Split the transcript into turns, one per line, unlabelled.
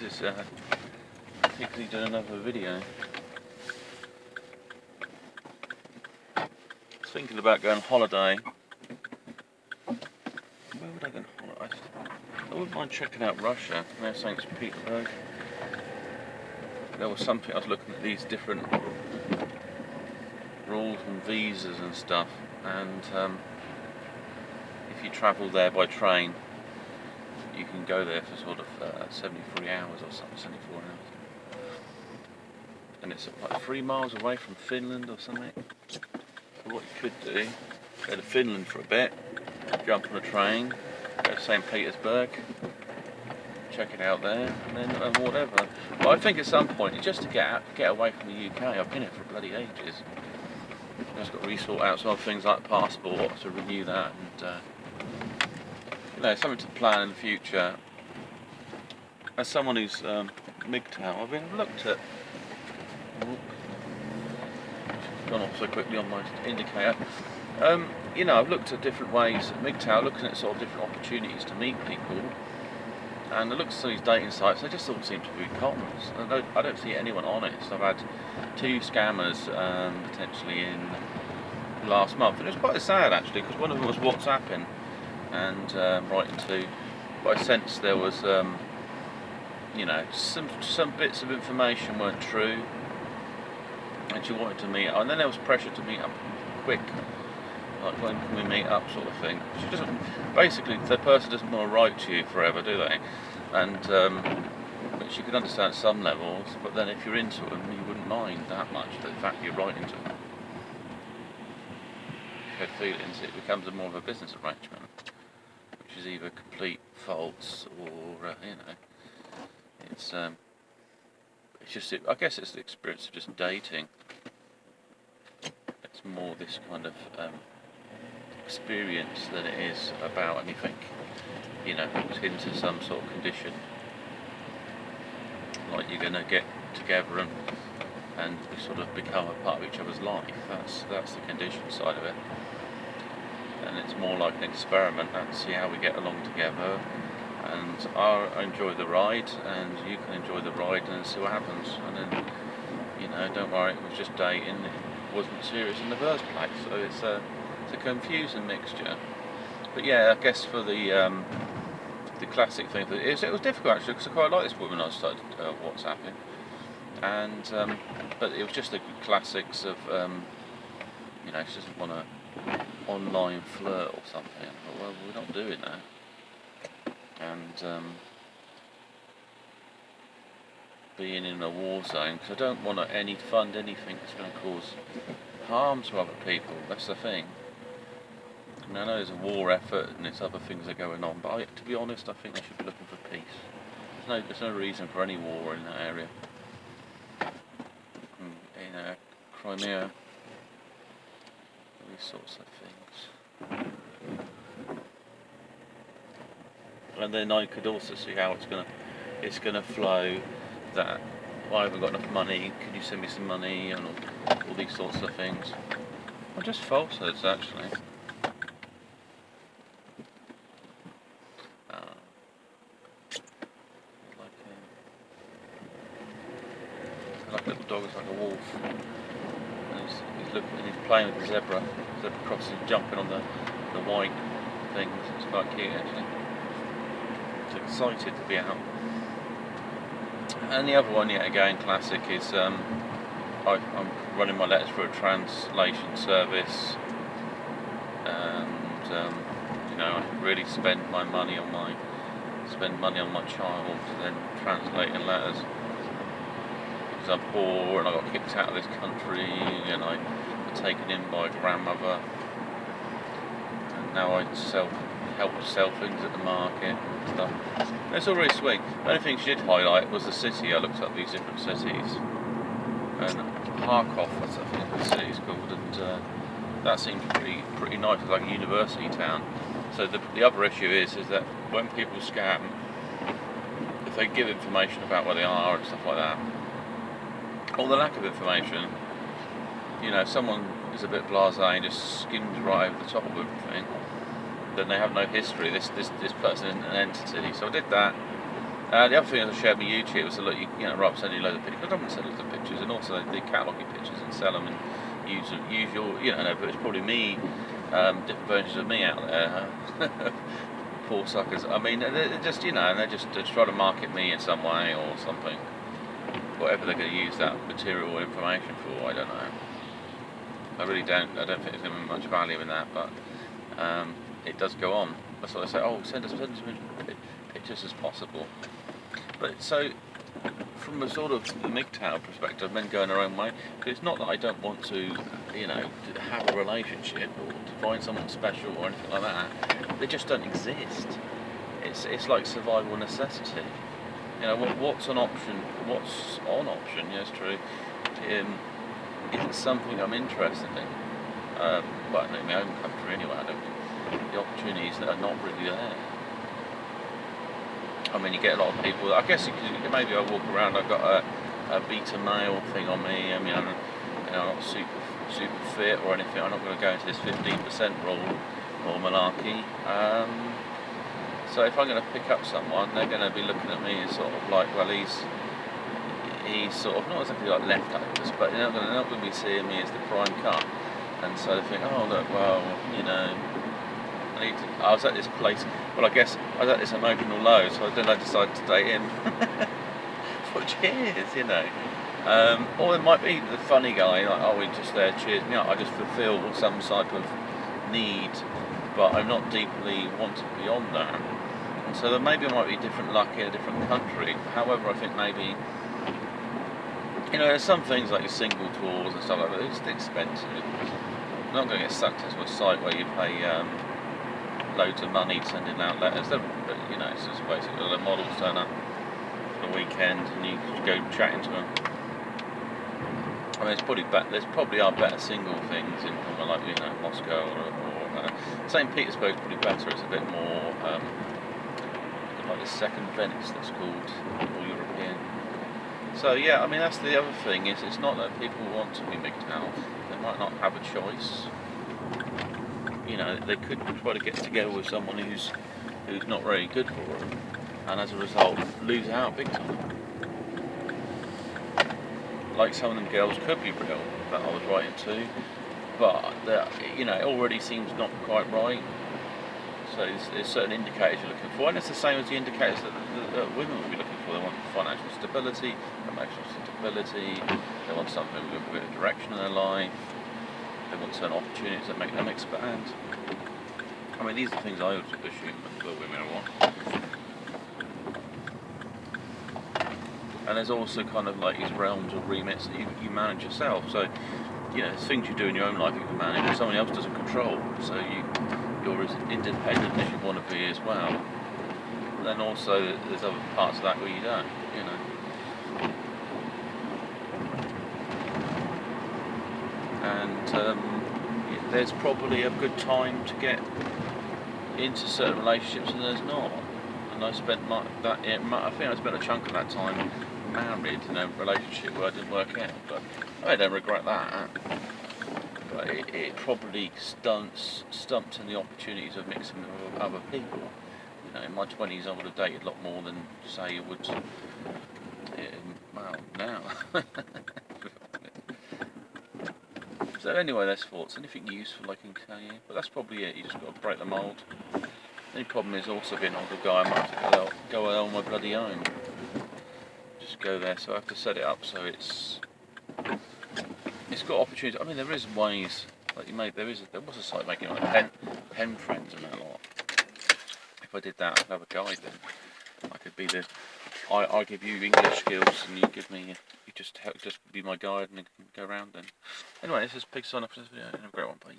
This is particularly doing another video. I was thinking about going on holiday. Where would I go on holiday? I wouldn't mind checking out Russia. Now St Petersburg. There was something, I was looking at these different rules and visas and stuff, and if you travel there by train, you can go there for sort of 73 hours or something, 74 hours. And it's like 3 miles away from Finland or something. So what you could do, go to Finland for a bit, jump on a train, go to St Petersburg, check it out there, and then whatever. But I think at some point, just to get away from the UK, I've been here for bloody ages. I've just got to resort out some things like passport to renew that, and something to plan in the future. As someone who's MGTOW, I've looked at. Gone off so quickly on my indicator. I've looked at different ways at MGTOW, looking at sort of different opportunities to meet people. And I looked at some of these dating sites, they just all seem to be cons. I don't see anyone honest. I've had 2 scammers potentially in last month, and it was quite sad actually, because one of them was WhatsApping and writing to, but I sensed there was some bits of information weren't true, and she wanted to meet up, and then there was pressure to meet up quick, like when can we meet up sort of thing. She doesn't, basically the person doesn't want to write to you forever, do they? And but you can understand at some levels, but then if you're into them, you wouldn't mind that much the fact you're writing to them. If you had feelings, it becomes more of a business arrangement, which is either complete false or it's just, I guess it's the experience of just dating. It's more this kind of experience than it is about anything, hooked into some sort of condition. Like you're going to get together and sort of become a part of each other's life. That's the condition side of it. And it's more like an experiment and see how we get along together. And I enjoy the ride, and you can enjoy the ride, and see what happens. And then, don't worry, it was just dating. It wasn't serious in the first place. So it's a confusing mixture. But yeah, I guess for the classic thing, it was difficult actually, because I quite like this woman I started WhatsApping, and but it was just the classics of she doesn't want to online flirt or something. Well, we're not doing that. And being in a war zone, because I don't want to fund anything that's going to cause harm to other people. That's the thing. I know there's a war effort and there's other things that are going on, but to be honest, I think they should be looking for peace. There's no reason for any war in that area. In Crimea, these sorts of things. And then I could also see how it's gonna flow. That I haven't got enough money. Can you send me some money? And all these sorts of things. Well, just falsehoods actually. Like a little dog, it's like a wolf. And he's looking, and he's playing with the zebra. Zebra crossing, jumping on the white things. It's quite cute actually. Excited to be out. And the other one, yet again, classic, is I'm running my letters for a translation service, and I really spend money on my child, then translating letters, because I'm poor and I got kicked out of this country, and I got taken in by a grandmother, and now I help sell things at the market and stuff. And it's all really sweet. The only thing she did highlight was the city. I looked up these different cities, and Kharkov, that's I think the city's called, and that seems pretty nice. It's like a university town. So the other issue is that when people scam, if they give information about where they are and stuff like that, or the lack of information, if someone is a bit blasé and just skims right over the top of everything, then they have no history. This person isn't an entity. So I did that, The other thing I shared with YouTube was that, look, you know, rather than sending loads of pictures, I don't want to send loads of pictures, and also they catalogue your pictures and sell them and use your, you know, but it's probably me, different versions of me out there. Poor suckers. I mean, they're just, you know, and they're trying to market me in some way or something. Whatever they're going to use that material or information for, I don't know. I really don't. I don't think there's going to be much value in that, but it does go on. That's what I say. Oh, send as many pictures as possible. But so, from a sort of the MGTOW perspective, men going their own way. Because it's not that I don't want to, you know, to have a relationship or to find someone special or anything like that. They just don't exist. It's like survival necessity. You know, what's an option? What's on option? Yes, true. Isn't something I'm interested in. Well, in my own country anyway. The opportunities that are not really there. I mean, you get a lot of people. I guess maybe I walk around. I've got a beta male thing on me. I mean, I'm not super fit or anything. I'm not going to go into this 15% rule or malarkey. So if I'm going to pick up someone, they're going to be looking at me as sort of like, well, he's sort of not exactly like leftovers, but they're not going to be seeing me as the prime cut. And so they think, oh look, well, you know. I was at this place, well, I guess I was at this emotional low, so then I decided to date him. For cheers, you know. Or it might be the funny guy, like, oh, we're just there, cheers me up. I just fulfil some type of need, but I'm not deeply wanting beyond that. And so then maybe it might be different luck in a different country. However, I think maybe, you know, there's some things like your single tours and stuff like that, they're just expensive. I'm not going to get sucked into a site where you pay loads of money sending out letters, but you know, it's just basically the models turn up for the weekend and you go chatting to them. I mean, there's probably are better single things in somewhere like, you know, Moscow or St Petersburg's probably better. It's a bit more like the second Venice, that's called, or European. So yeah, I mean, that's the other thing, is it's not that people want to be MGTOW, they might not have a choice. You know, they could try to get together with someone who's not very good for them, and as a result lose out big time. Like some of them girls could be real that I was writing to, but you know, it already seems not quite right. So there's certain indicators you're looking for, and it's the same as the indicators that women would be looking for. They want financial stability, emotional stability, they want something with a bit of direction in their life. They want certain opportunities that make them expand. I mean, these are things I would assume that women want. And there's also kind of like these realms or remits that you manage yourself. So, you know, there's things you do in your own life you can manage, but someone else doesn't control. So you're as independent as you want to be as well. And then also there's other parts of that where you don't, you know. And there's probably a good time to get into certain relationships and there's not. And I spent I think I spent a chunk of that time married in a relationship where I didn't work out, but I don't regret that. But it probably stumped in the opportunities of mixing with other people. You know, in my 20s I would have dated a lot more than, say, you would now. So anyway, that's thoughts. Anything useful I can tell you, but that's probably it. You just got to break the mould. The only problem is also being an older guy. I might have to go out on my bloody own. Just go there. So I have to set it up so it's got opportunities. I mean, there is ways. Like there was a site making like pen friends and that lot. If I did that, I'd have a guide then. I could be I give you English skills and you give me. Just be my guide and go around then. Anyway, this is Pig sign up for this video. Have a great one, bye.